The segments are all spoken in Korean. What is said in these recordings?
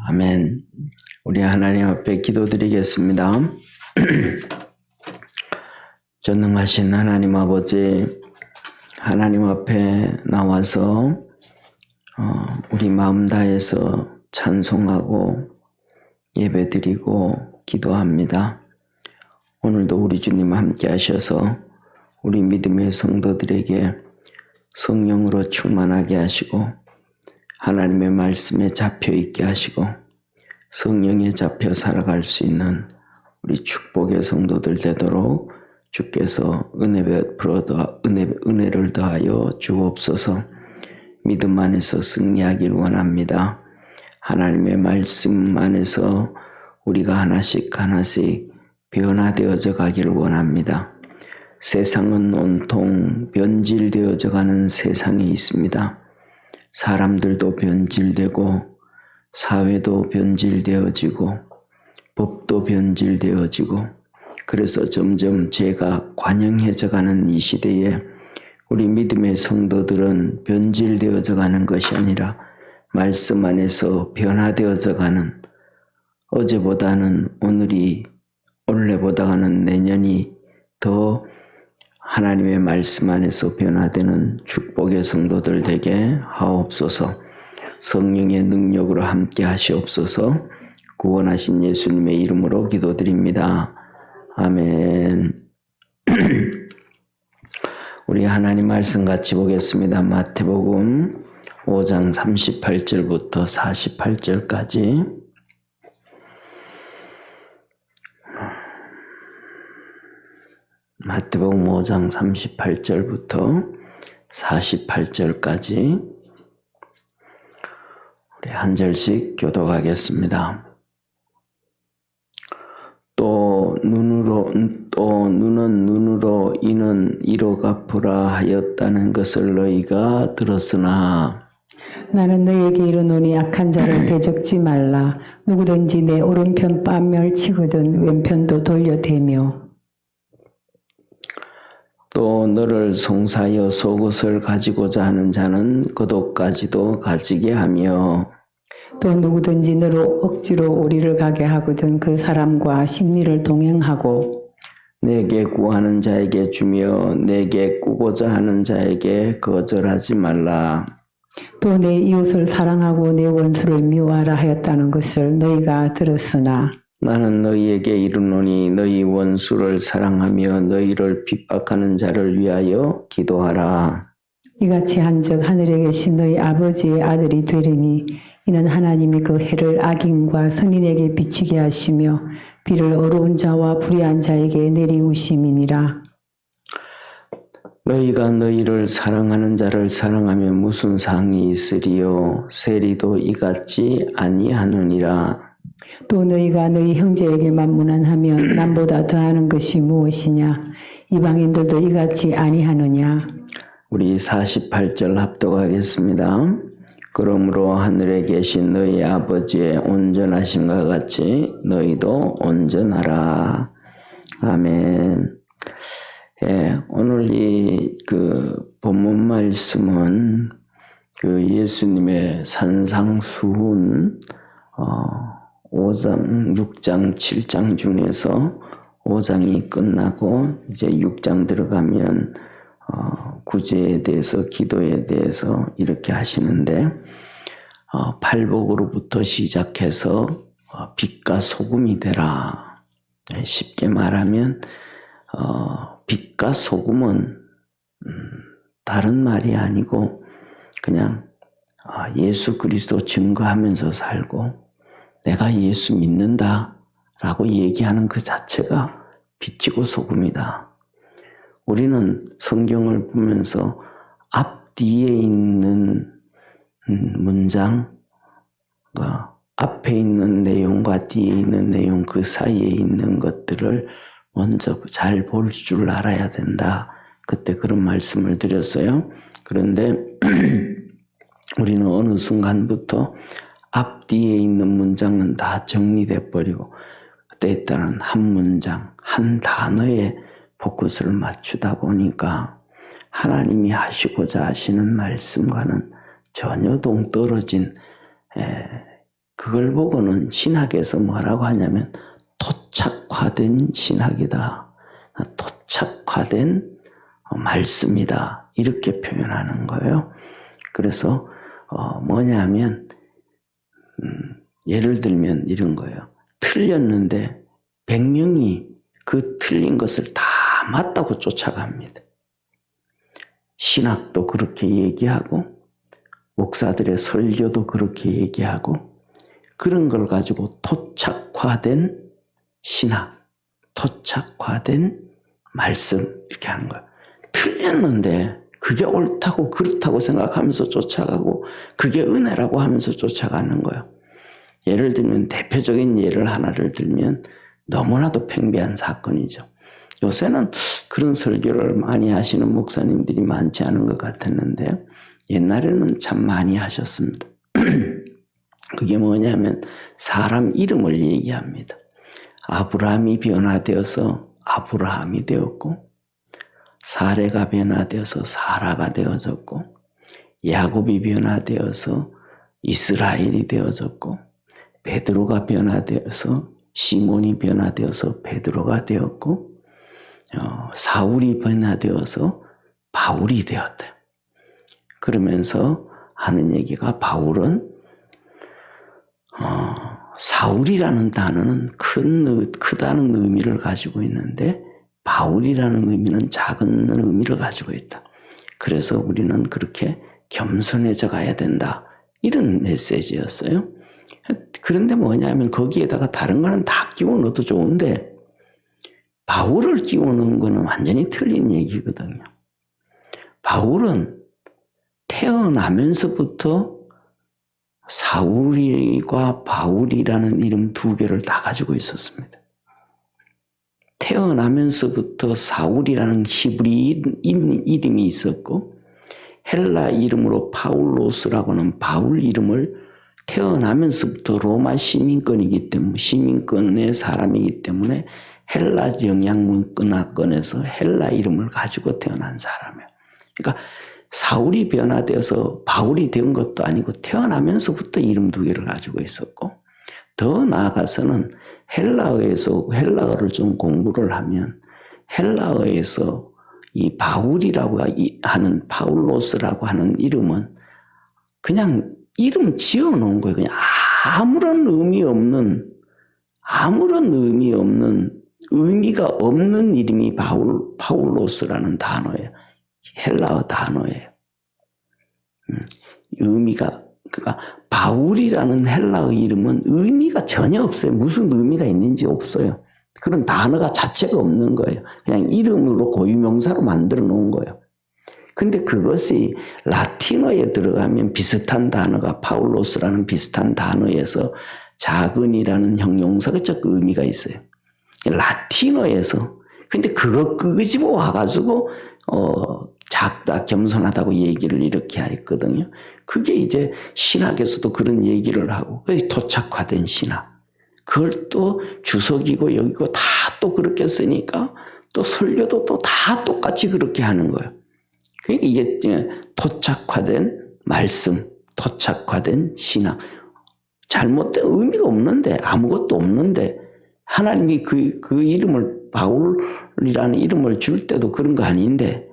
아멘. 우리 하나님 앞에 기도드리겠습니다. 전능하신 하나님 아버지, 하나님 앞에 나와서 우리 마음 다해서 찬송하고 예배드리고 기도합니다. 오늘도 우리 주님 함께 하셔서 우리 믿음의 성도들에게 성령으로 충만하게 하시고 하나님의 말씀에 잡혀 있게 하시고 성령에 잡혀 살아갈 수 있는 우리 축복의 성도들 되도록 주께서 은혜를 더하여 주옵소서. 믿음 안에서 승리하길 원합니다. 하나님의 말씀 안에서 우리가 하나씩 변화되어져 가기를 원합니다. 세상은 온통 변질되어져 가는 세상에 있습니다. 사람들도 변질되고 사회도 변질되어지고 법도 변질되어지고 그래서 점점 죄가 관영해져 가는 이 시대에 우리 믿음의 성도들은 변질되어져 가는 것이 아니라 말씀 안에서 변화되어져 가는, 어제보다는 오늘이, 올해보다는 내년이 더 하나님의 말씀 안에서 변화되는 축복의 성도들 되게 하옵소서. 성령의 능력으로 함께 하시옵소서. 구원하신 예수님의 이름으로 기도드립니다. 아멘. 우리 하나님 말씀 같이 보겠습니다. 마태복음 5장 38절부터 48절까지. 마태복음 5장 38절부터 48절까지 우리 한 절씩 교독하겠습니다. 또 눈은 눈으로 이는 이로 갚으라 하였다는 것을 너희가 들었으나 나는 너희에게 이르노니 악한 자를 대적지 말라. 누구든지 내 오른편 뺨을 치거든 왼편도 돌려대며 또 너를 송사하여 속옷을 가지고자 하는 자는 겉옷까지도 가지게 하며 또 누구든지 너로 억지로 오리를 가게 하거든 그 사람과 식리를 동행하고 내게 구하는 자에게 주며 내게 꾸고자 하는 자에게 거절하지 말라. 또 내 이웃을 사랑하고 내 원수를 미워하라 하였다는 것을 너희가 들었으나 나는 너희에게 이르노니 너희 원수를 사랑하며 너희를 핍박하는 자를 위하여 기도하라. 이같이 한즉 하늘에 계신 너희 아버지의 아들이 되리니 이는 하나님이 그 해를 악인과 선인에게 비치게 하시며 비를 어려운 자와 불의한 자에게 내리우심이니라. 너희가 너희를 사랑하는 자를 사랑하면 무슨 상이 있으리요? 세리도 이같이 아니하느니라. 또 너희가 너희 형제에게만 무난하면 남보다 더하는 것이 무엇이냐? 이방인들도 이같이 아니하느냐? 우리 48절 합독하겠습니다. 그러므로 하늘에 계신 너희 아버지의 온전하심과 같이 너희도 온전하라. 아멘. 예, 오늘 이 본문 말씀은 예수님의 산상수훈 5장, 6장, 7장 중에서 5장이 끝나고 이제 6장 들어가면 구제에 대해서, 기도에 대해서 이렇게 하시는데 팔복으로부터 시작해서 빛과 소금이 되라. 쉽게 말하면 빛과 소금은 다른 말이 아니고 그냥 예수 그리스도 증거하면서 살고 내가 예수 믿는다 라고 얘기하는 그 자체가 빛이고 소금이다. 우리는 성경을 보면서 앞뒤에 있는 문장, 앞에 있는 내용과 뒤에 있는 내용, 그 사이에 있는 것들을 먼저 잘 볼 줄 알아야 된다. 그때 그런 말씀을 드렸어요. 그런데 우리는 어느 순간부터 앞뒤에 있는 문장은 다 정리돼 버리고 그때 따른 한 문장, 한 단어에 포커스를 맞추다 보니까 하나님이 하시고자 하시는 말씀과는 전혀 동떨어진 그걸 보고는 신학에서 뭐라고 하냐면 토착화된 신학이다. 토착화된 말씀이다. 이렇게 표현하는 거예요. 그래서 뭐냐면 예를 들면 이런 거예요. 틀렸는데 100명이 그 틀린 것을 다 맞다고 쫓아갑니다. 신학도 그렇게 얘기하고 목사들의 설교도 그렇게 얘기하고 그런 걸 가지고 토착화된 신학, 토착화된 말씀 이렇게 하는 거예요. 틀렸는데 그게 옳다고 그렇다고 생각하면서 쫓아가고 그게 은혜라고 하면서 쫓아가는 거예요. 예를 들면 대표적인 예를 하나를 들면 너무나도 팽배한 사건이죠. 요새는 그런 설교를 많이 하시는 목사님들이 많지 않은 것 같았는데 옛날에는 참 많이 하셨습니다. 그게 뭐냐면 사람 이름을 얘기합니다. 아브라함이 변화되어서 아브라함이 되었고 사레가 변화되어서 사라가 되어졌고 야곱이 변화되어서 이스라엘이 되어졌고 베드로가 변화되어서 시몬이 변화되어서 베드로가 되었고 사울이 변화되어서 바울이 되었다. 그러면서 하는 얘기가 바울은 사울이라는 단어는 크다는 의미를 가지고 있는데 바울이라는 의미는 작은 의미를 가지고 있다. 그래서 우리는 그렇게 겸손해져 가야 된다. 이런 메시지였어요. 그런데 뭐냐면 거기에다가 다른 거는 다 끼워 넣어도 좋은데 바울을 끼워 넣은 거는 완전히 틀린 얘기거든요. 바울은 태어나면서부터 사울과 바울이라는 이름 두 개를 다 가지고 있었습니다. 태어나면서부터 사울이라는 히브리 이름이 있었고 헬라 이름으로 파울로스라고는 바울 이름을 태어나면서부터 로마 시민권이기 때문에 시민권의 사람이기 때문에 헬라 영양문화권에서 헬라 이름을 가지고 태어난 사람이에요. 그러니까 사울이 변화되어서 바울이 된 것도 아니고 태어나면서부터 이름 두 개를 가지고 있었고 더 나아가서는 헬라어에서 헬라어를 좀 공부를 하면 헬라어에서 이 바울이라고 하는 파울로스라고 하는 이름은 그냥 이름 지어 놓은 거예요. 그냥 아무런 의미 없는 의미가 없는 이름이 파울로스라는 단어예요. 헬라어 단어예요. 그러니까 바울이라는 헬라어 이름은 의미가 전혀 없어요. 무슨 의미가 있는지 없어요. 그런 단어가 자체가 없는 거예요. 그냥 이름으로 고유명사로 만들어 놓은 거예요. 근데 그것이 라틴어에 들어가면 비슷한 단어가 파울로스라는 비슷한 단어에서 작은이라는 형용사적 의미가 있어요. 라틴어에서. 근데 그거 집어 와가지고 작다, 겸손하다고 얘기를 이렇게 했거든요. 그게 이제 신학에서도 그런 얘기를 하고, 토착화된 신학. 그걸 또 주석이고 여기고 다 또 그렇게 쓰니까 또 설교도 또 다 똑같이 그렇게 하는 거예요. 그러니까 이게 토착화된 말씀, 토착화된 신학. 잘못된 의미가 없는데, 아무것도 없는데, 하나님이 그 이름을, 바울이라는 이름을 줄 때도 그런 거 아닌데,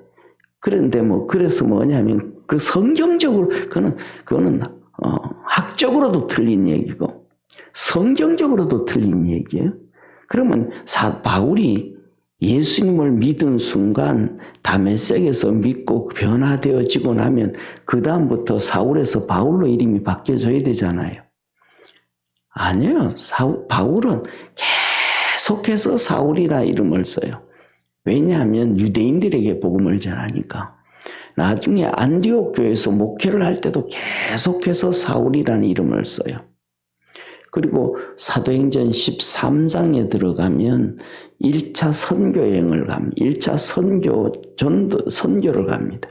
그런데 그래서 뭐냐면, 그 성경적으로, 그거는 학적으로도 틀린 얘기고, 성경적으로도 틀린 얘기예요. 그러면 바울이 예수님을 믿은 순간 다메섹에서 믿고 변화되어지고 나면 그 다음부터 사울에서 바울로 이름이 바뀌어져야 되잖아요. 아니에요. 바울은 계속해서 사울이라 이름을 써요. 왜냐하면 유대인들에게 복음을 전하니까. 나중에 안디옥 교회에서 목회를 할 때도 계속해서 사울이라는 이름을 써요. 그리고 사도행전 13장에 들어가면 1차 선교여행을 갑니다. 1차 선교를 갑니다.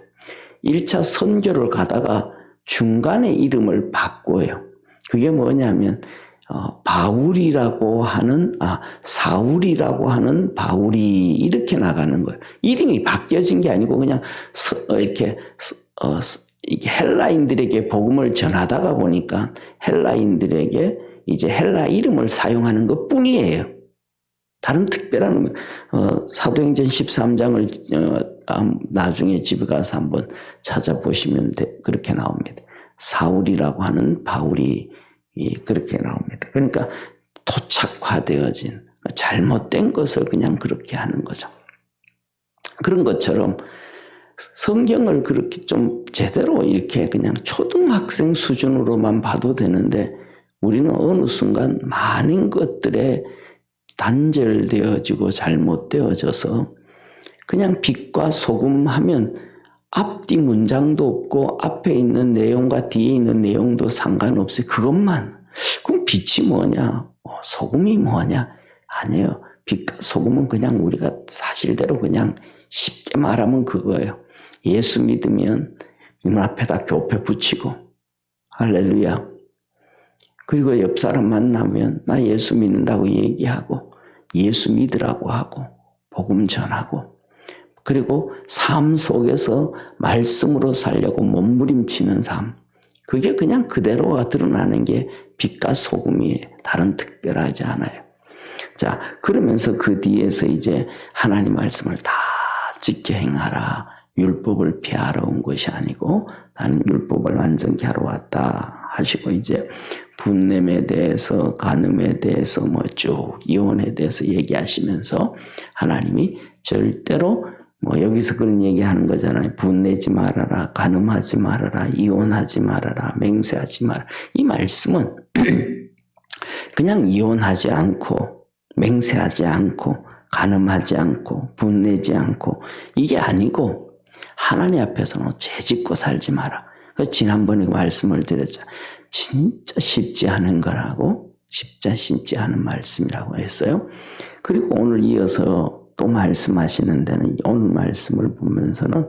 1차 선교를 가다가 중간에 이름을 바꿔요. 그게 뭐냐면 사울이라고 하는 바울이 이렇게 나가는 거예요. 이름이 바뀌어진 게 아니고 그냥 이렇게 헬라인들에게 복음을 전하다가 보니까 헬라인들에게 이제 헬라 이름을 사용하는 것 뿐이에요. 다른 특별한 사도행전 13장을 나중에 집에 가서 한번 찾아보시면 그렇게 나옵니다. 사울이라고 하는 바울이 그렇게 나옵니다. 그러니까 토착화되어진 잘못된 것을 그냥 그렇게 하는 거죠. 그런 것처럼 성경을 그렇게 좀 제대로 이렇게 그냥 초등학생 수준으로만 봐도 되는데 우리는 어느 순간 많은 것들에 단절되어지고 잘못되어져서 그냥 빛과 소금 하면 앞뒤 문장도 없고 앞에 있는 내용과 뒤에 있는 내용도 상관없어요. 그것만. 그럼 빛이 뭐냐? 소금이 뭐냐? 아니에요. 빛과 소금은 그냥 우리가 사실대로 그냥 쉽게 말하면 그거예요. 예수 믿으면 눈앞에다 교패 붙이고 할렐루야. 그리고 옆 사람 만나면 나 예수 믿는다고 얘기하고 예수 믿으라고 하고 복음 전하고 그리고 삶 속에서 말씀으로 살려고 몸부림치는 삶. 그게 그냥 그대로가 드러나는 게 빛과 소금이에요. 다른 특별하지 않아요. 자, 그러면서 그 뒤에서 이제 하나님 말씀을 다 지켜 행하라. 율법을 피하러 온 것이 아니고 나는 율법을 완전히 하러 왔다 하시고 이제 분냄에 대해서 간음에 대해서 뭐 쭉 이혼에 대해서 얘기하시면서 하나님이 절대로 뭐 여기서 그런 얘기하는 거잖아요. 분내지 말아라, 간음하지 말아라, 이혼하지 말아라, 맹세하지 말아라. 이 말씀은 그냥 이혼하지 않고 맹세하지 않고 간음하지 않고 분내지 않고 이게 아니고 하나님 앞에서는 죄짓고 살지 마라. 지난번에 말씀을 드렸죠. 진짜 쉽지 않은 거라고 진짜 쉽지 않은 말씀이라고 했어요. 그리고 오늘 이어서 또 말씀하시는 데는 오늘 말씀을 보면서는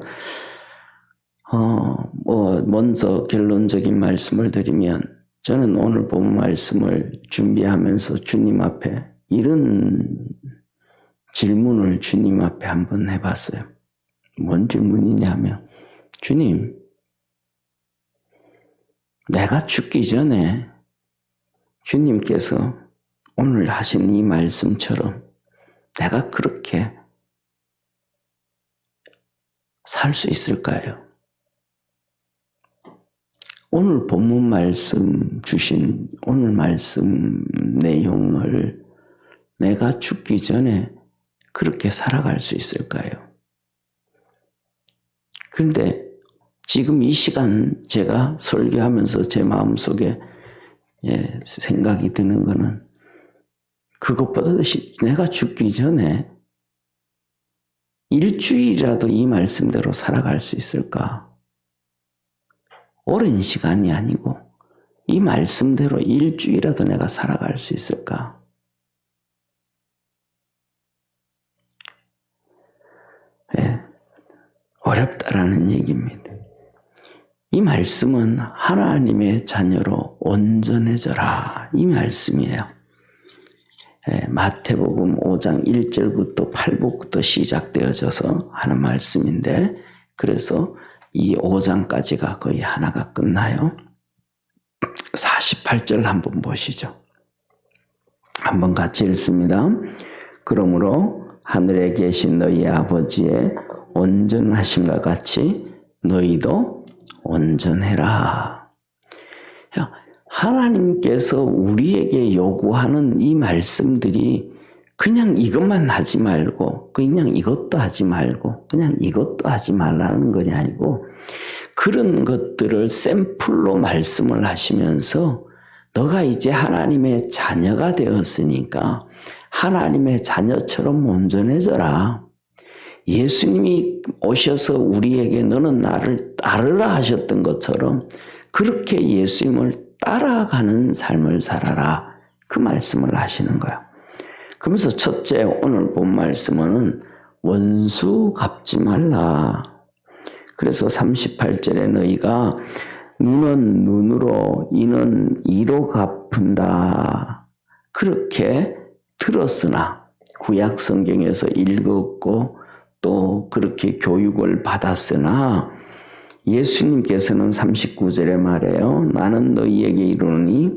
먼저 결론적인 말씀을 드리면 저는 오늘 본 말씀을 준비하면서 주님 앞에 이런 질문을 주님 앞에 한번 해봤어요. 뭔 질문이냐면 주님 내가 죽기 전에 주님께서 오늘 하신 이 말씀처럼 내가 그렇게 살 수 있을까요? 오늘 본문 말씀 주신 오늘 말씀 내용을 내가 죽기 전에 그렇게 살아갈 수 있을까요? 그런데 지금 이 시간 제가 설교하면서 제 마음속에 생각이 드는 거는 그것보다도 내가 죽기 전에 일주일이라도 이 말씀대로 살아갈 수 있을까? 오랜 시간이 아니고 이 말씀대로 일주일이라도 내가 살아갈 수 있을까? 어렵다라는 얘기입니다. 이 말씀은 하나님의 자녀로 온전해져라 이 말씀이에요. 마태복음 5장 1절부터 8절부터 시작되어져서 하는 말씀인데 그래서 이 5장까지가 거의 하나가 끝나요. 48절 한번 보시죠. 한번 같이 읽습니다. 그러므로 하늘에 계신 너희 아버지의 온전하심과 같이 너희도 온전해라. 하나님께서 우리에게 요구하는 이 말씀들이 그냥 이것만 하지 말고 그냥 이것도 하지 말고 그냥 이것도 하지 말라는 것이 아니고 그런 것들을 샘플로 말씀을 하시면서 너가 이제 하나님의 자녀가 되었으니까 하나님의 자녀처럼 온전해져라. 예수님이 오셔서 우리에게 너는 나를 따르라 하셨던 것처럼 그렇게 예수님을 따라가는 삶을 살아라. 그 말씀을 하시는 거야. 그러면서 첫째 오늘 본 말씀은 원수 갚지 말라. 그래서 38절에 너희가 눈은 눈으로 이는 이로 갚은다. 그렇게 들었으나 구약 성경에서 읽었고 또 그렇게 교육을 받았으나 예수님께서는 39절에 말해요. 나는 너희에게 이르노니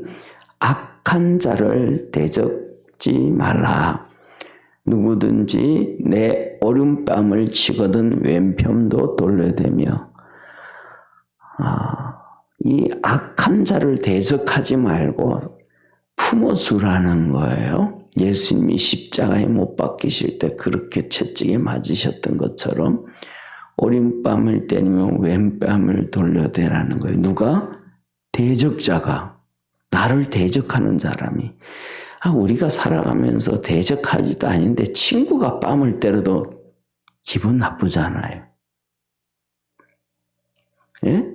악한 자를 대적지 말라. 누구든지 내 오른뺨을 치거든 왼편도 돌려대며. 이 악한 자를 대적하지 말고 품어주라는 거예요. 예수님이 십자가에 못 박히실 때 그렇게 채찍에 맞으셨던 것처럼 오른뺨을 때리면 왼뺨을 돌려대라는 거예요. 누가? 대적자가. 나를 대적하는 사람이. 우리가 살아가면서 대적하지도 아닌데 친구가 뺨을 때려도 기분 나쁘잖아요. 예?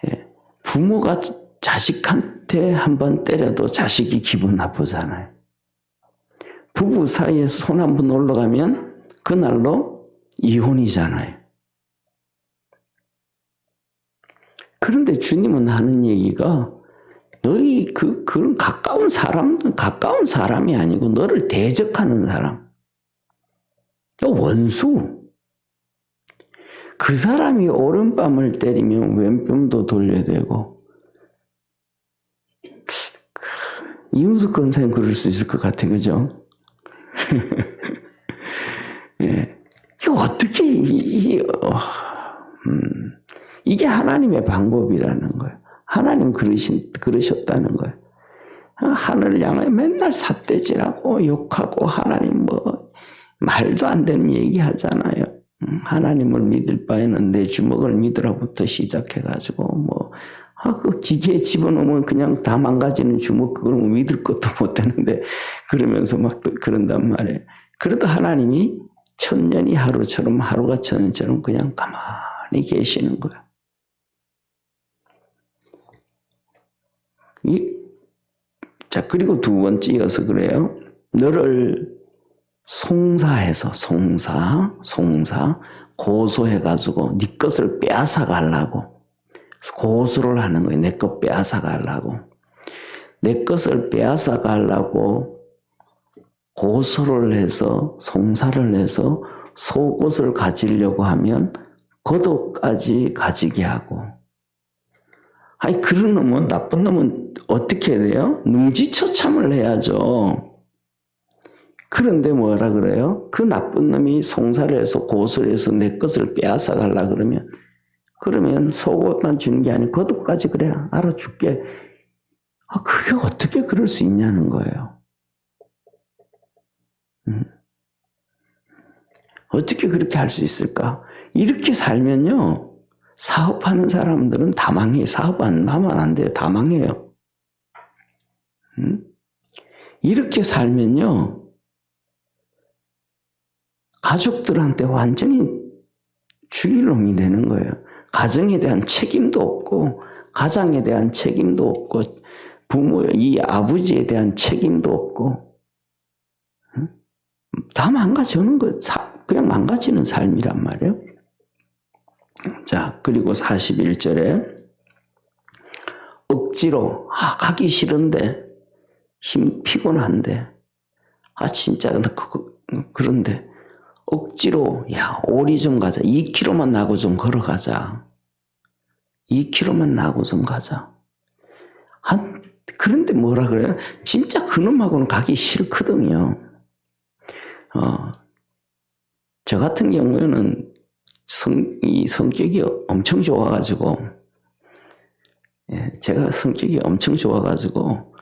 예. 부모가 자식한테 한번 때려도 자식이 기분 나쁘잖아요. 부부 사이에서 손 한번 올라가면 그날로 이혼이잖아요. 그런데 주님은 하는 얘기가 너희 그런 가까운 사람이 아니고 너를 대적하는 사람. 너 원수. 그 사람이 오른뺨을 때리면 왼뺨도 돌려대고. 이윤숙 권사님 그럴 수 있을 것 같아, 그죠? 예. 이거 어떻게, 이게 하나님의 방법이라는 거예요. 하나님 그러셨다는 거예요. 하늘을 향해 맨날 삿대질하고 욕하고 하나님 말도 안 되는 얘기 하잖아요. 하나님을 믿을 바에는 내 주먹을 믿으라부터 시작해가지고 그 기계에 집어넣으면 그냥 다 망가지는 주먹 그걸 믿을 것도 못 되는데 그러면서 막 그런단 말이에요. 그래도 하나님이 천년이 하루처럼 하루가 천년처럼 그냥 가만히 계시는 거예요. 자, 그리고 두 번째 이어서 그래요. 너를 송사해서 고소해가지고 네 것을 빼앗아 가려고 고소를 하는 거예요. 내 것 빼앗아 가려고. 내 것을 빼앗아 가려고 고소를 해서 송사를 해서 속옷을 가지려고 하면 겉옷까지 가지게 하고. 그런 놈은, 나쁜 놈은 어떻게 해야 돼요? 능지처참을 해야죠. 그런데 뭐라 그래요? 그 나쁜 놈이 송사를 해서 고소를 해서 내 것을 빼앗아 가려고 그러면 속옷만 주는 게 아니고 겉옷까지 그래 알아줄게. 그게 어떻게 그럴 수 있냐는 거예요. 어떻게 그렇게 할 수 있을까? 이렇게 살면요. 사업하는 사람들은 다 망해요. 사업 안 하면 안 돼요. 다 망해요. 이렇게 살면요. 가족들한테 완전히 죽일 놈이 되는 거예요. 가정에 대한 책임도 없고 가장에 대한 책임도 없고 이 아버지에 대한 책임도 없고 다 망가지는 거예요. 그냥 망가지는 삶이란 말이에요. 자, 그리고 41절에 억지로 가기 싫은데 피곤한데 진짜 그런데 억지로 오리 좀 가자. 2km만 나고 좀 걸어가자. 2km만 나고 좀 가자. 그런데 뭐라 그래요? 진짜 그놈하고는 가기 싫거든요. 저 같은 경우에는 이 성격이 엄청 좋아가지고, 제가 성격이 엄청 좋아가지고,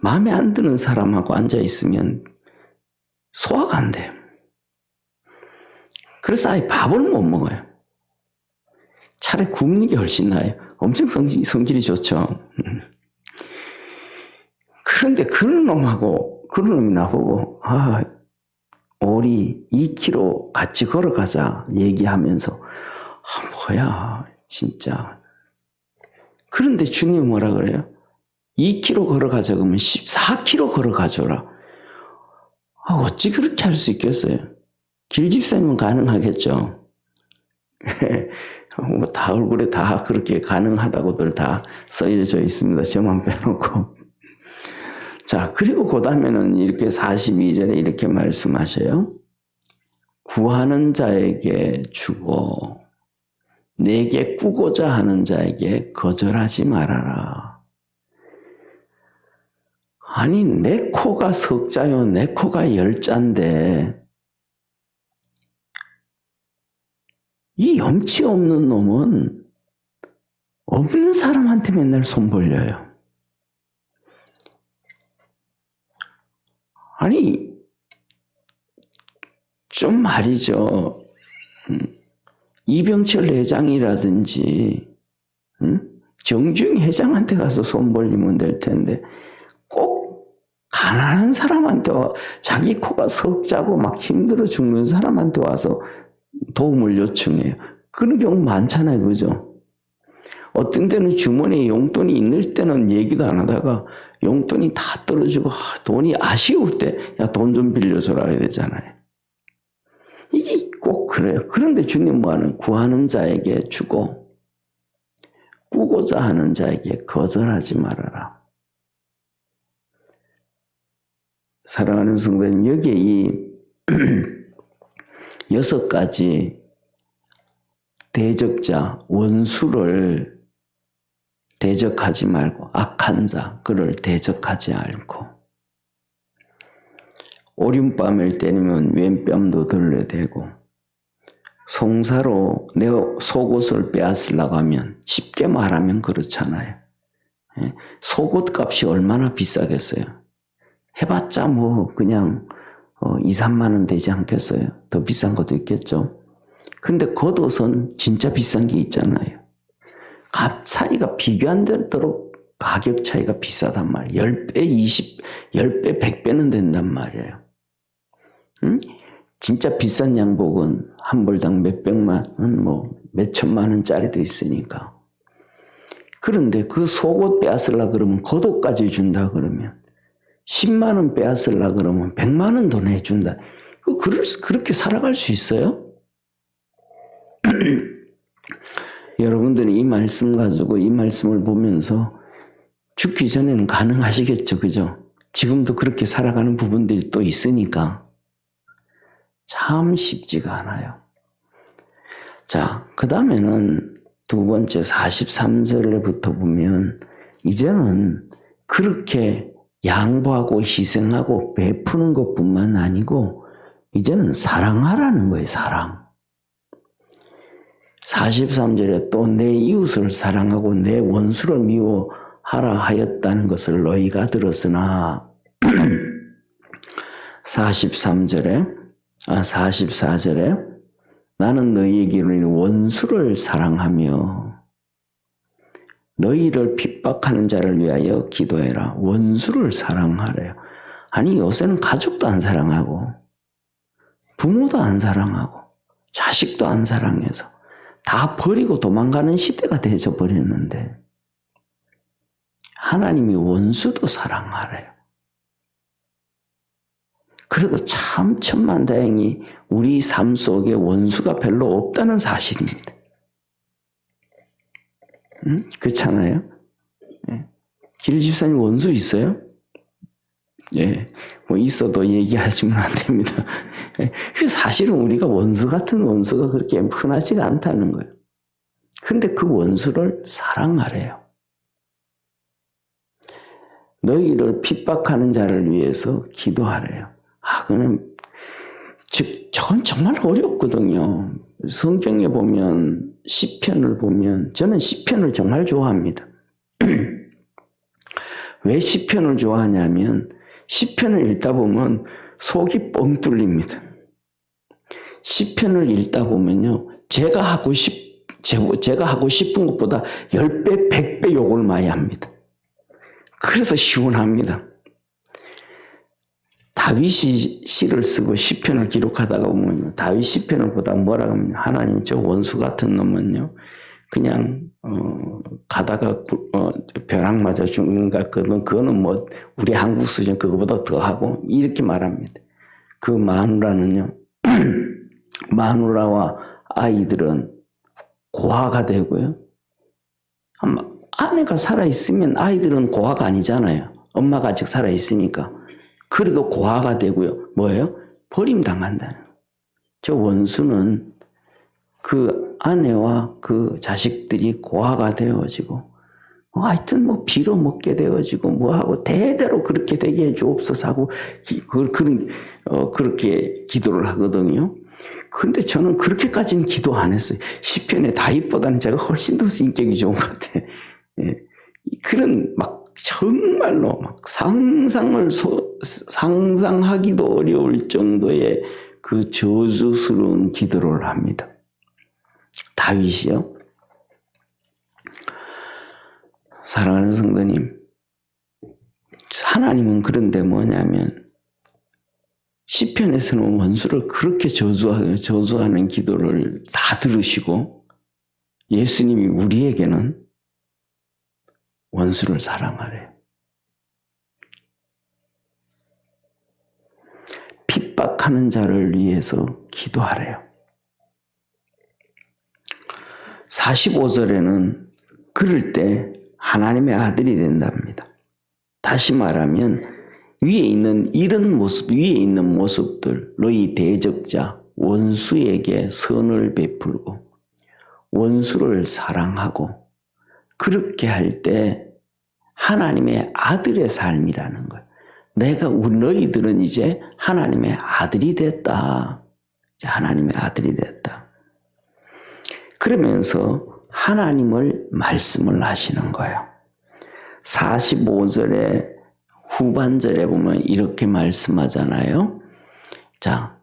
마음에 안 드는 사람하고 앉아있으면 소화가 안 돼요. 그래서 아예 밥을 못 먹어요. 차라리 굶는 게 훨씬 나아요. 엄청 성질이 좋죠. 그런데 그런 놈이 나보고, 우리 2km 같이 걸어가자 얘기하면서 뭐야 진짜. 그런데 주님 뭐라 그래요? 2km 걸어가자 그러면 14km 걸어가줘라. 어찌 그렇게 할 수 있겠어요? 길집사님은 가능하겠죠. 다 얼굴에 다 그렇게 가능하다고들 다 써져 있습니다. 저만 빼놓고. 자, 그리고 그 다음에는 이렇게 42절에 이렇게 말씀하셔요. 구하는 자에게 주고 내게 꾸고자 하는 자에게 거절하지 말아라. 아니 내 코가 석자요 내 코가 열자인데 이 염치 없는 놈은 없는 사람한테 맨날 손 벌려요. 아니 좀 말이죠. 이병철 회장이라든지 정주영 회장한테 가서 손 벌리면 될 텐데 꼭 가난한 사람한테 자기 코가 석자고 막 힘들어 죽는 사람한테 와서 도움을 요청해요. 그런 경우 많잖아요. 그죠? 어떤 때는 주머니에 용돈이 있을 때는 얘기도 안 하다가 용돈이 다 떨어지고 돈이 아쉬울 때 야, 돈 좀 빌려줘라 해야 되잖아요. 이게 꼭 그래요. 그런데 주님 뭐하는 구하는 자에게 주고 꾸고자 하는 자에게 거절하지 말아라. 사랑하는 성도님, 여기에 이 6가지 대적자, 원수를 대적하지 말고 악한 자, 그를 대적하지 않고 오줌밤을 때리면 왼뺨도 들려대고 송사로 내 속옷을 빼앗으려고 하면 쉽게 말하면 그렇잖아요. 속옷 값이 얼마나 비싸겠어요. 해봤자 뭐 그냥 2, 3만 원 되지 않겠어요. 더 비싼 것도 있겠죠. 그런데 겉옷은 진짜 비싼 게 있잖아요. 값 차이가 비교 안 되도록 가격 차이가 비싸단 말이에요. 10배, 10배, 100배는 된단 말이에요. 응? 진짜 비싼 양복은 한 벌당 몇백만 원, 뭐 몇천만 원짜리도 있으니까. 그런데 그 속옷 빼앗으려고 그러면 겉옷까지 준다 그러면 10만 원 빼앗으려고 그러면 100만 원 더 내준다. 그렇게 살아갈 수 있어요? 여러분들이 이 말씀 가지고 이 말씀을 보면서 죽기 전에는 가능하시겠죠. 그죠? 지금도 그렇게 살아가는 부분들이 또 있으니까 참 쉽지가 않아요. 자, 그 다음에는 두 번째 43절부터 보면 이제는 그렇게 양보하고 희생하고 베푸는 것뿐만 아니고 이제는 사랑하라는 거예요. 사랑. 43절에 또 내 이웃을 사랑하고 내 원수를 미워하라 하였다는 것을 너희가 들었으나 44절에 나는 너희에게 이르노니 원수를 사랑하며 너희를 핍박하는 자를 위하여 기도해라. 원수를 사랑하래요. 아니 요새는 가족도 안 사랑하고 부모도 안 사랑하고 자식도 안 사랑해서 다 버리고 도망가는 시대가 되어 버렸는데 하나님이 원수도 사랑하래요. 그래도 참 천만다행히 우리 삶 속에 원수가 별로 없다는 사실입니다. 그렇잖아요? 길 집사님 원수 있어요? 예, 뭐 있어도 얘기하시면 안 됩니다. 사실은 우리가 원수 같은 원수가 그렇게 흔하지가 않다는 거예요. 근데 그 원수를 사랑하래요. 너희를 핍박하는 자를 위해서 기도하래요. 저건 정말 어렵거든요. 성경에 보면 시편을 보면 저는 시편을 정말 좋아합니다. 왜 시편을 좋아하냐면 시편을 읽다 보면 속이 뻥 뚫립니다. 시편을 읽다 보면요. 제가 하고 싶은 것보다 10배, 100배 욕을 많이 합니다. 그래서 시원합니다. 다윗이 시를 쓰고 시편을 기록하다가 보면 다윗 시편을 보다 뭐라고 하면 하나님 저 원수 같은 놈은요. 그냥 가다가 벼락 맞아 죽는가 그거는 뭐 우리 한국 수준 그거보다 더 하고 이렇게 말합니다. 그 마누라는요. 마누라와 아이들은 고아가 되고요. 아내가 살아있으면 아이들은 고아가 아니잖아요. 엄마가 아직 살아있으니까. 그래도 고아가 되고요. 뭐예요? 버림당한다는 거예요. 저 원수는 그 아내와 그 자식들이 고아가 되어지고 하여튼 뭐 비로 먹게 되어지고 뭐하고 대대로 그렇게 되게 해주옵소서 하고 그렇게 기도를 하거든요. 그런데 저는 그렇게까지는 기도 안 했어요. 시편의 다윗보다는 제가 훨씬 더 인격이 좋은 것 같아요. 예. 그런 막 정말로 막 상상하기도 어려울 정도의 그 저주스러운 기도를 합니다. 다윗이요. 사랑하는 성도님, 하나님은 그런데 뭐냐면 시편에서는 원수를 그렇게 저주하는 기도를 다 들으시고 예수님이 우리에게는 원수를 사랑하래요. 핍박하는 자를 위해서 기도하래요. 45절에는 그럴 때 하나님의 아들이 된답니다. 다시 말하면 위에 있는 이런 모습, 위에 있는 모습들, 너희 대적자, 원수에게 선을 베풀고 원수를 사랑하고 그렇게 할 때 하나님의 아들의 삶이라는 거예요. 너희들은 이제 하나님의 아들이 됐다. 이제 하나님의 아들이 됐다. 그러면서 하나님을 말씀을 하시는 거예요. 45절에 후반절에 보면 이렇게 말씀하잖아요. 자,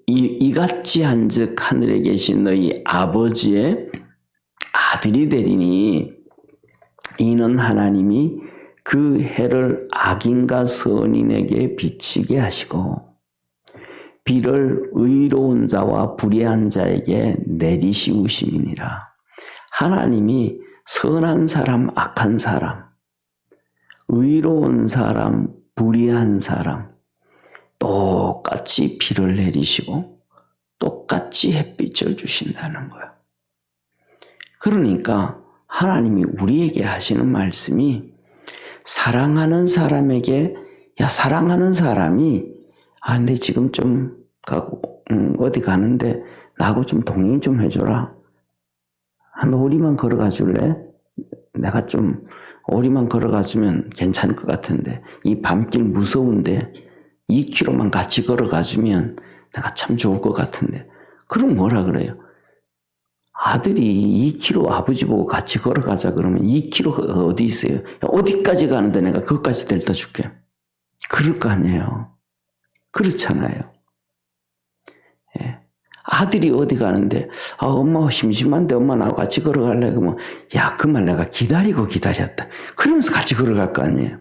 이같이 한즉 하늘에 계신 너희 아버지의 아들이 되리니 이는 하나님이 그 해를 악인과 선인에게 비치게 하시고 비를 의로운 자와 불의한 자에게 내리시우심이니라. 하나님이 선한 사람, 악한 사람, 의로운 사람, 불의한 사람 똑같이 비를 내리시고 똑같이 햇빛을 주신다는 거예요. 그러니까 하나님이 우리에게 하시는 말씀이 사랑하는 사람에게 사랑하는 사람이 근데 지금 좀 가고 어디 가는데 나하고 좀 동행 좀 해줘라. 한 오리만 걸어가 줄래? 내가 좀 오리만 걸어가 주면 괜찮을 것 같은데 이 밤길 무서운데 2km만 같이 걸어가 주면 내가 참 좋을 것 같은데 그럼 뭐라 그래요? 아들이 2km 아버지 보고 같이 걸어가자 그러면 2km가 어디 있어요? 어디까지 가는데 내가 그것까지 데려다 줄게. 그럴 거 아니에요. 그렇잖아요. 예. 아들이 어디 가는데 엄마 심심한데 엄마 나하고 같이 걸어갈래? 그러면 그 말 내가 기다렸다. 그러면서 같이 걸어갈 거 아니에요.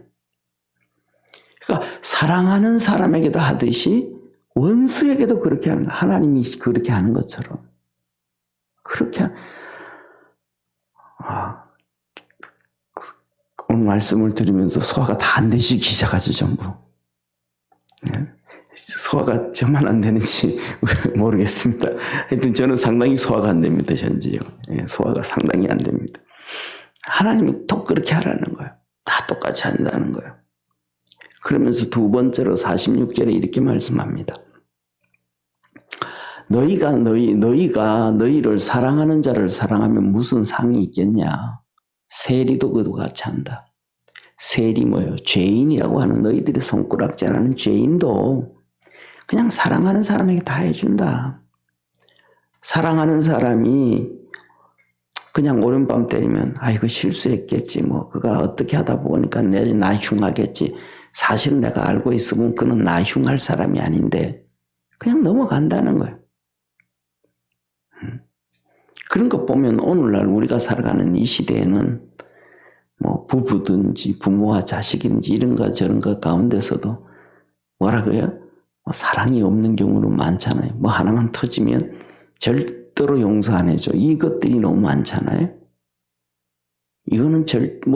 그러니까 사랑하는 사람에게도 하듯이 원수에게도 그렇게 하는 거. 하나님이 그렇게 하는 것처럼 그렇게 오늘 말씀을 들으면서 소화가 다 안 되시기 시작하죠 전부. 예. 소화가 저만 안 되는지 모르겠습니다. 하여튼 저는 상당히 소화가 안 됩니다. 현재요. 예, 소화가 상당히 안 됩니다. 하나님이 또 그렇게 하라는 거예요. 다 똑같이 한다는 거예요. 그러면서 두 번째로 46절에 이렇게 말씀합니다. 너희가 너희를 사랑하는 자를 사랑하면 무슨 상이 있겠냐? 세리도 그와 같이 한다. 세리 뭐예요? 죄인이라고 하는 너희들이 손가락질하는 죄인도 그냥 사랑하는 사람에게 다 해준다. 사랑하는 사람이 그냥 오른밤 때리면 이거 실수했겠지 그가 어떻게 하다 보니까 나 흉하겠지. 사실은 내가 알고 있으면 그는 나 흉할 사람이 아닌데 그냥 넘어간다는 거예요. 그런 거 보면 오늘날 우리가 살아가는 이 시대에는 부부든지 부모와 자식이든지 이런 거 저런 거 가운데서도 뭐라 그래요? 사랑이 없는 경우는 많잖아요. 하나만 터지면 절대로 용서 안 해줘. 이것들이 너무 많잖아요. 이거는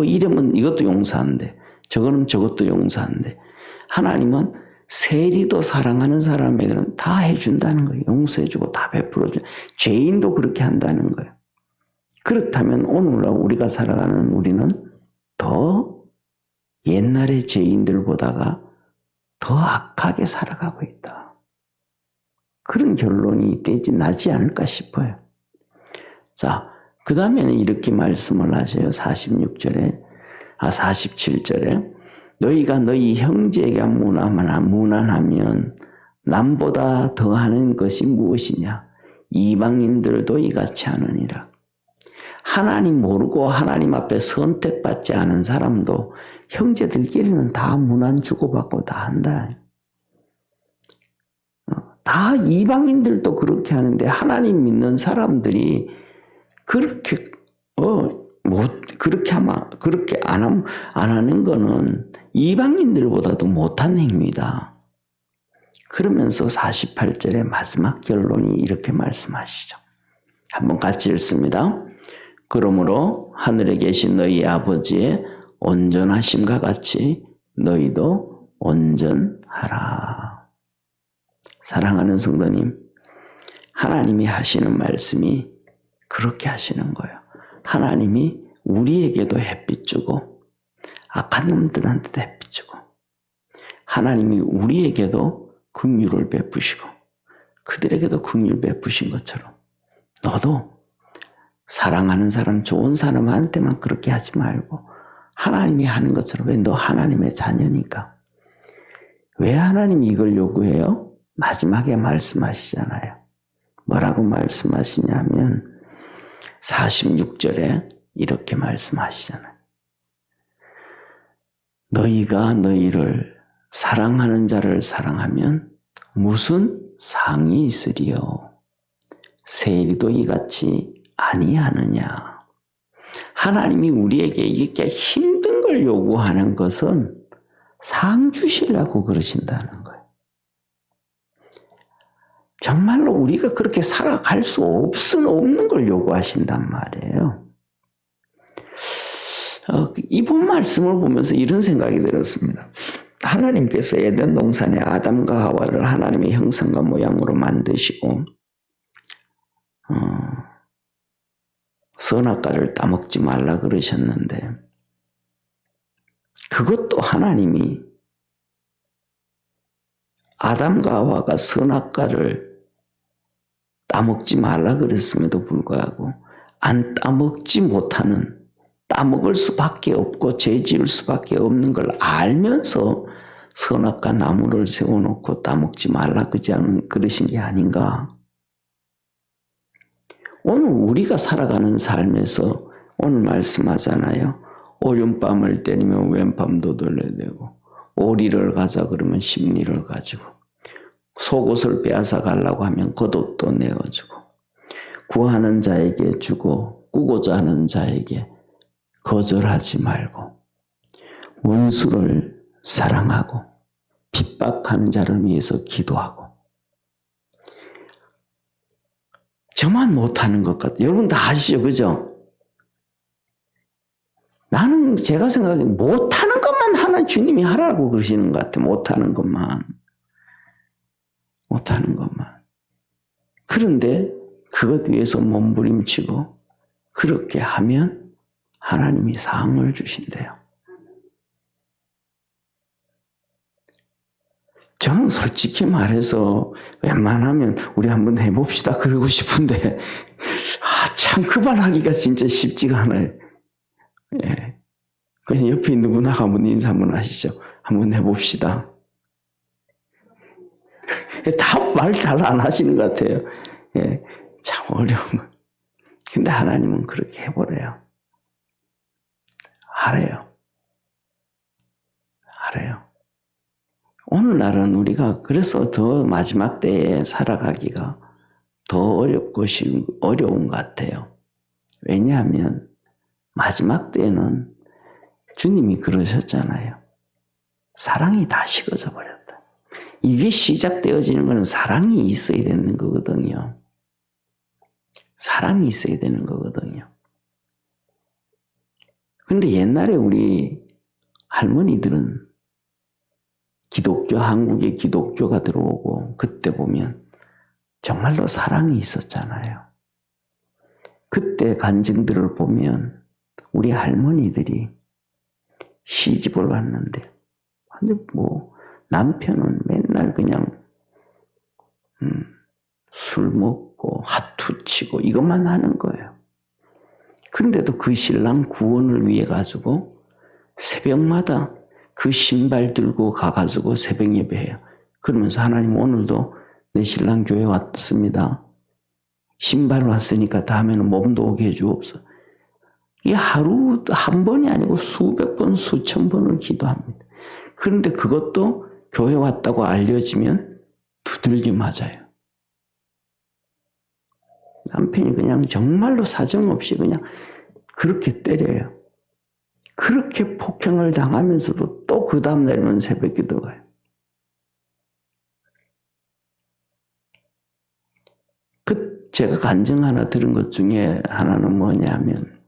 이러면 이것도 용서하는데 저거는 저것도 용서하는데 하나님은 세리도 사랑하는 사람에게는 다 해준다는 거예요. 용서해주고 다 베풀어줘. 죄인도 그렇게 한다는 거예요. 그렇다면 오늘날 우리가 살아가는 우리는 더 옛날의 죄인들보다가 더 악하게 살아가고 있다. 그런 결론이 나지 않을까 싶어요. 자, 그 다음에는 이렇게 말씀을 하세요. 47절에 너희가 너희 형제에게 무난하면 남보다 더하는 것이 무엇이냐? 이방인들도 이같이 하느니라. 하나님 모르고 하나님 앞에 선택받지 않은 사람도 형제들끼리는 다 무난 주고받고 다 한다. 다 이방인들도 그렇게 하는데 하나님 믿는 사람들이 그렇게 그렇게 안 하는 거는 이방인들보다도 못한 행위다. 그러면서 48절의 마지막 결론이 이렇게 말씀하시죠. 한번 같이 읽습니다. 그러므로 하늘에 계신 너희 아버지의 온전하심과 같이 너희도 온전하라. 사랑하는 성도님, 하나님이 하시는 말씀이 그렇게 하시는 거예요. 하나님이 우리에게도 햇빛 주고 악한 놈들한테도 햇빛 주고 하나님이 우리에게도 긍휼을 베푸시고 그들에게도 긍휼 베푸신 것처럼 너도 사랑하는 사람, 좋은 사람한테만 그렇게 하지 말고 하나님이 하는 것처럼, 왜 너 하나님의 자녀니까. 왜 하나님이 이걸 요구해요? 마지막에 말씀하시잖아요. 뭐라고 말씀하시냐면 46절에 이렇게 말씀하시잖아요. 너희가 너희를 사랑하는 자를 사랑하면 무슨 상이 있으리요? 세리도 이같이 아니하느냐? 하나님이 우리에게 이렇게 힘든 걸 요구하는 것은 상 주시려고 그러신다는 거예요. 정말로 우리가 그렇게 살아갈 수 없는 걸 요구하신단 말이에요. 이번 말씀을 보면서 이런 생각이 들었습니다. 하나님께서 에덴 동산에 아담과 하와를 하나님의 형상과 모양으로 만드시고 선악과를 따먹지 말라 그러셨는데 그것도 하나님이 아담과 하와가 선악과를 따먹지 말라 그랬음에도 불구하고 안 따먹지 못하는, 따먹을 수밖에 없고 죄 지을 수밖에 없는 걸 알면서 선악과 나무를 세워놓고 따먹지 말라 그러신 게 아닌가. 오늘 우리가 살아가는 삶에서 오늘 말씀하잖아요. 오른밤을 때리면 왼밤도 돌려대고 오리를 가자 그러면 십리를 가지고 속옷을 빼앗아 가려고 하면 겉옷도 내어주고 구하는 자에게 주고 꾸고자 하는 자에게 거절하지 말고 원수를 사랑하고 핍박하는 자를 위해서 기도하고. 저만 못하는 것 같아요. 여러분 다 아시죠? 그죠? 나는 제가 생각해 못하는 것만 하나 주님이 하라고 그러시는 것 같아요. 못하는 것만. 그런데 그것 위해서 몸부림치고 그렇게 하면 하나님이 상을 주신대요. 저는 솔직히 말해서 웬만하면 우리 한번 해봅시다 그러고 싶은데 참 그 말 하기가 진짜 쉽지가 않아요. 예. 그냥 옆에 있는 분 한번 인사 한번 하시죠. 한번 해봅시다. 다 말 잘 안 하시는 것 같아요. 예. 참 어려운 거. 근데 하나님은 그렇게 해버려요. 하래요. 오늘날은 우리가 그래서 더 마지막 때에 살아가기가 더 어려운 것 같아요. 왜냐하면 마지막 때에는 주님이 그러셨잖아요. 사랑이 다 식어져 버렸다. 이게 시작되어지는 것은 사랑이 있어야 되는 거거든요. 사랑이 있어야 되는 거거든요. 근데 옛날에 우리 할머니들은 한국에 기독교가 들어오고 그때 보면 정말로 사랑이 있었잖아요. 그때 간증들을 보면 우리 할머니들이 시집을 왔는데 남편은 맨날 그냥 술 먹고 하투 치고 이것만 하는 거예요. 그런데도 그 신랑 구원을 위해 가지고 새벽마다 그 신발 들고 가가지고 새벽 예배해요. 그러면서 하나님 오늘도 내 신랑 교회 왔습니다. 신발 왔으니까 다음에는 몸도 오게 해주옵소서. 이 하루 한 번이 아니고 수백 번, 수천 번을 기도합니다. 그런데 그것도 교회 왔다고 알려지면 두들겨 맞아요. 남편이 그냥 정말로 사정없이 그냥 그렇게 때려요. 그렇게 폭행을 당하면서도 또 그 다음날에는 새벽 기도 가요. 제가 간증 하나 들은 것 중에 하나는 뭐냐면,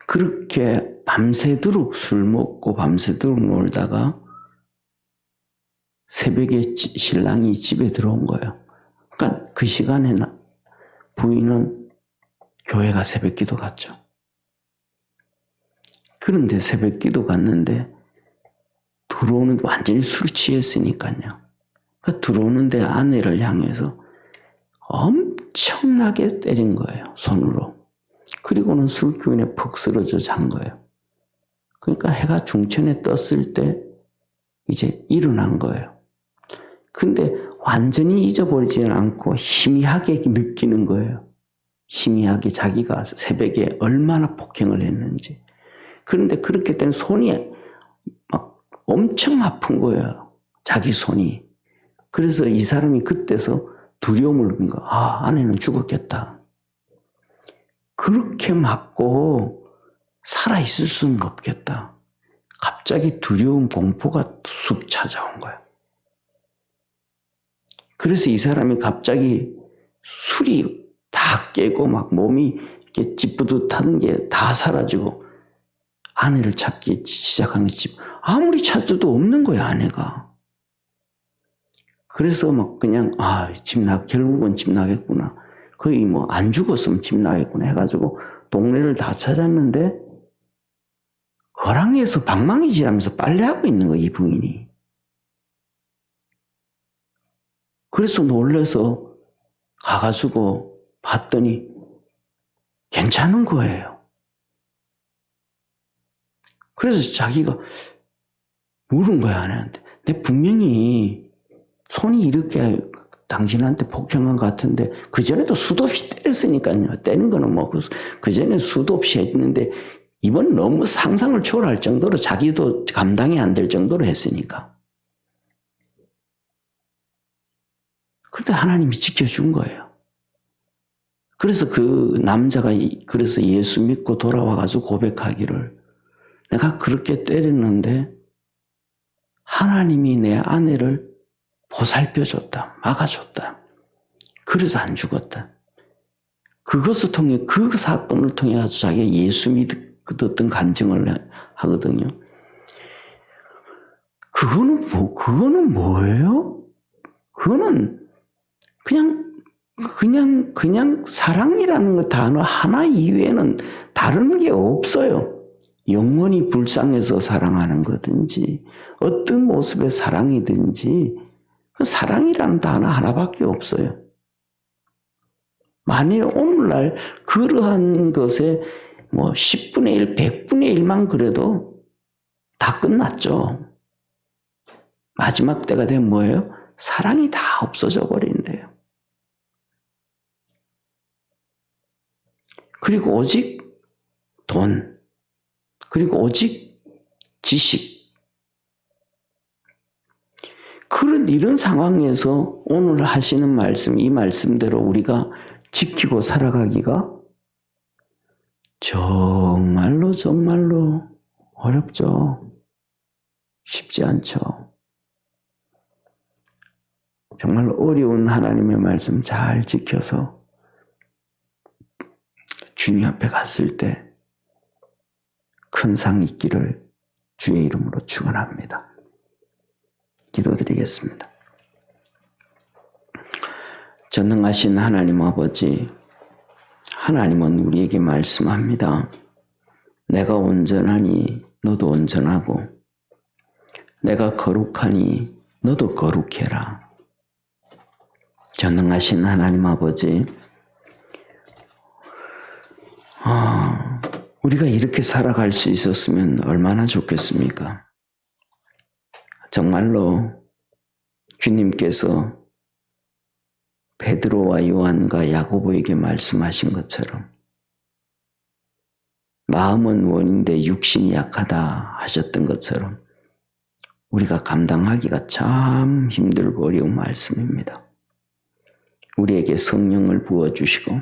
그렇게 밤새도록 술 먹고 밤새도록 놀다가 새벽에 신랑이 집에 들어온 거예요. 그러니까 그 시간에 부인은 교회가 새벽 기도 갔죠. 그런데 새벽 기도 갔는데 들어오는 완전히 술 취했으니까요. 그러니까 들어오는데 아내를 향해서 엄청나게 때린 거예요. 손으로. 그리고는 술 기운에 푹 쓰러져 잔 거예요. 그러니까 해가 중천에 떴을 때 이제 일어난 거예요. 근데 완전히 잊어버리지는 않고 희미하게 느끼는 거예요. 희미하게 자기가 새벽에 얼마나 폭행을 했는지. 그런데 그렇게 된 손이 막 엄청 아픈 거예요. 자기 손이. 그래서 이 사람이 그때서 두려움을 느낀 거야. 아내는 죽었겠다. 그렇게 맞고 살아있을 수는 없겠다. 갑자기 두려움, 공포가 쑥 찾아온 거야. 그래서 이 사람이 갑자기 술이 다 깨고 막 몸이 이렇게 찌뿌듯하는 게 다 사라지고 아내를 찾기 시작하는 집. 아무리 찾아도 없는 거야, 아내가. 그래서 막 그냥 결국은 집 나겠구나. 거의 뭐 안 죽었으면 집 나겠구나 해가지고 동네를 다 찾았는데 거랑에서 방망이질하면서 빨래하고 있는 거야, 이 부인이. 그래서 놀라서 가가지고 봤더니 괜찮은 거예요. 그래서 자기가 물은 거야, 아내한테. 내 분명히 손이 이렇게 당신한테 폭행한 것 같은데 그전에도 수도 없이 때렸으니까요. 때는 거는 뭐 그전에 수도 없이 했는데 이번 너무 상상을 초월할 정도로 자기도 감당이 안 될 정도로 했으니까. 그런데 하나님이 지켜준 거예요. 그래서 그 남자가 그래서 예수 믿고 돌아와가지고 고백하기를, 내가 그렇게 때렸는데 하나님이 내 아내를 보살펴줬다, 막아줬다. 그래서 안 죽었다. 그것을 통해, 그 사건을 통해 아주 자기가 예수 믿었던 간증을 하거든요. 그거는 뭐예요? 그거는 그냥 사랑이라는 그 단어 하나 이외에는 다른 게 없어요. 영원히 불쌍해서 사랑하는 거든지 어떤 모습의 사랑이든지 사랑이라는 단어 하나밖에 없어요. 만일 오늘날 그러한 것에 뭐 10분의 1, 100분의 1만 그래도 다 끝났죠. 마지막 때가 되면 뭐예요? 사랑이 다 없어져 버린대요. 그리고 오직 돈, 그리고 오직 지식. 이런 상황에서 오늘 하시는 말씀, 이 말씀대로 우리가 지키고 살아가기가 정말로 어렵죠. 쉽지 않죠. 정말 어려운 하나님의 말씀 잘 지켜서 주님 앞에 갔을 때 큰 상 있기를 주의 이름으로 축원합니다. 기도드리겠습니다. 전능하신 하나님 아버지, 하나님은 우리에게 말씀합니다. 내가 온전하니 너도 온전하고 내가 거룩하니 너도 거룩해라. 전능하신 하나님 아버지, 우리가 이렇게 살아갈 수 있었으면 얼마나 좋겠습니까? 정말로 주님께서 베드로와 요한과 야고보에게 말씀하신 것처럼 마음은 원인데 육신이 약하다 하셨던 것처럼 우리가 감당하기가 참 힘들고 어려운 말씀입니다. 우리에게 성령을 부어주시고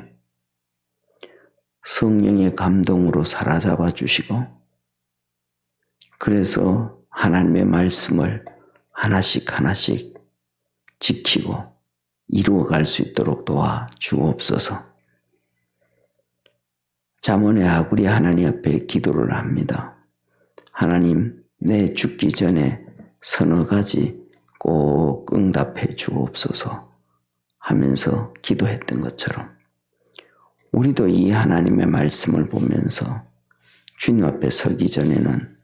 성령의 감동으로 사로잡아 주시고 그래서 하나님의 말씀을 하나씩 하나씩 지키고 이루어갈 수 있도록 도와 주옵소서. 잠언의 아구리 하나님 앞에 기도를 합니다. 하나님, 내 죽기 전에 서너 가지 꼭 응답해 주옵소서 하면서 기도했던 것처럼 우리도 이 하나님의 말씀을 보면서 주님 앞에 서기 전에는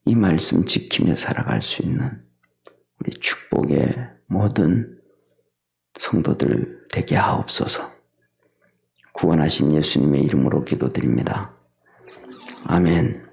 이 말씀 지키며 살아갈 수 있는 우리 축복의 모든 성도들 되게 하옵소서. 구원하신 예수님의 이름으로 기도드립니다. 아멘.